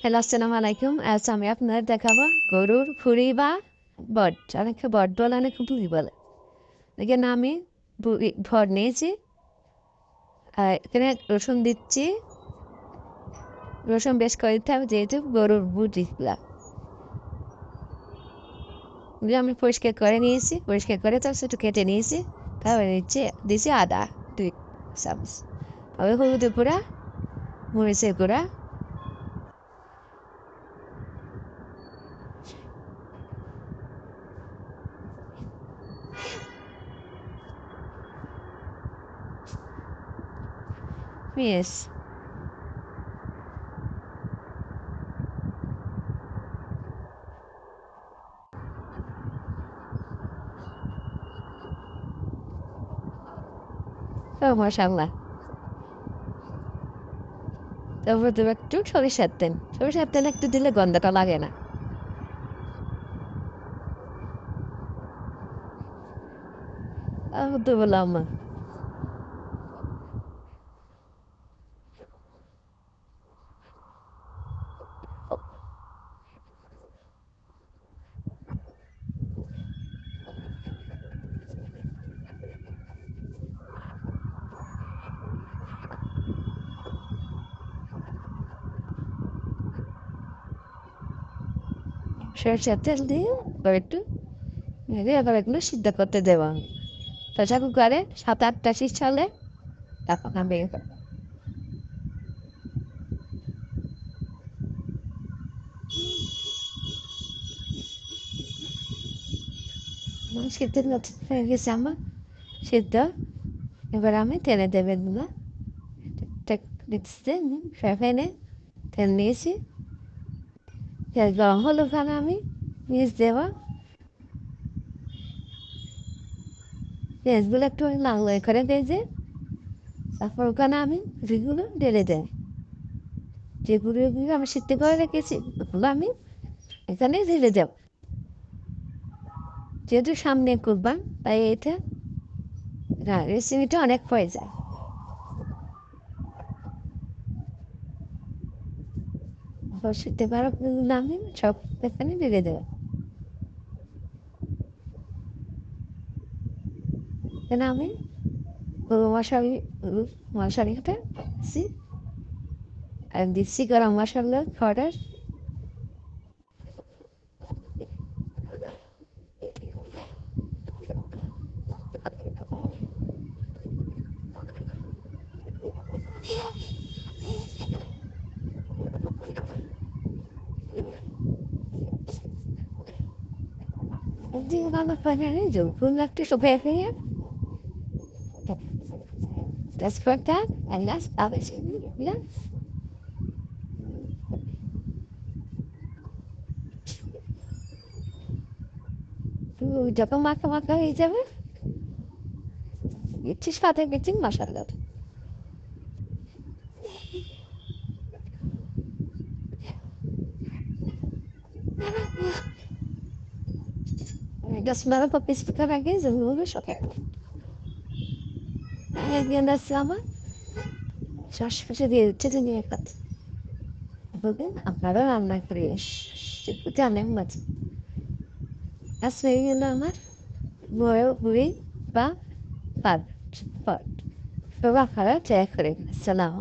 Hello, আসসালামু আলাইকুম। আজ আমি আপনাদের দেখাবো গরুর খুরি বা বট। অনেকে বট বলে, অনেকে ভুড়ি বলে। এখানে আমি ভর নিয়েছি, আর এখানে রসুন দিচ্ছি। রসুন বেশ করে দিতে হবে, যেহেতু গরুর বুটিগুলা আমি পরিষ্কার করে নিয়েছি। পরিষ্কার করে তার একটু কেটে নিয়েছি। তারপরে দিচ্ছি আদা 2 চামচ, তবে হলুদের গুঁড়া, মরিচের গুঁড়া, পেঁয়াজ, সব মশলা। তারপর দেবো একটু সরিষার তেল। সরিষার তেল একটু দিলে গন্ধটা লাগে না। তারপর দেবো লবণ। সরিষার তেল দিয়ে এবার একটু নেড়ে এবার এগুলো সিদ্ধ করতে দেবো। প্রেসার কুকারে 7-8টা সিটি হলে তারপর নামিয়ে ফেলবো। সিদ্ধ হয়ে গেছে আমার সিদ্ধ। এবার আমি তেলে দেবে দিলাম। দিচ্ছে ফ্যানে তেল নিয়েছি। তেল গরম হলো, ওখানে আমি নিচ দেবো। পেঁয়াজগুলো একটু লাল করে ভেজে তারপর ওখানে আমি ঘুরিগুলো ঢেলে দেয়। যে ঘুরিগুলো আমি সিদ্ধ করে রেখেছি ওগুলো আমি এখানে ঢেলে দেব। যেহেতু সামনে কুরবান, তাই এটা রেসিপিটা অনেক হয়ে যায়। সিদ্ধ করা আমি সব এখানে ঢেলে দেবো। এখানে আমি গরু মশারিটা দিচ্ছি, আর দিচ্ছি গরম মশলা পাউডার, দিয়ে ভালো করে যখন একটু শুকিয়ে ফিরে তেজপাতা এলাচ দারচিনি দিয়ে তো যখন মাখা মাখা হয়ে যাবে দিচ্ছি সাথে দিচ্ছি মশলা। Das smell of a piece of carraghes and we'll shock it. Again, that's summer. Josh, for the chitting a cut. Bugin, I'm not on my fresh. She put down him, but that's where you know what? Royal, we, ba, bad, but. For a color, take it. Salam.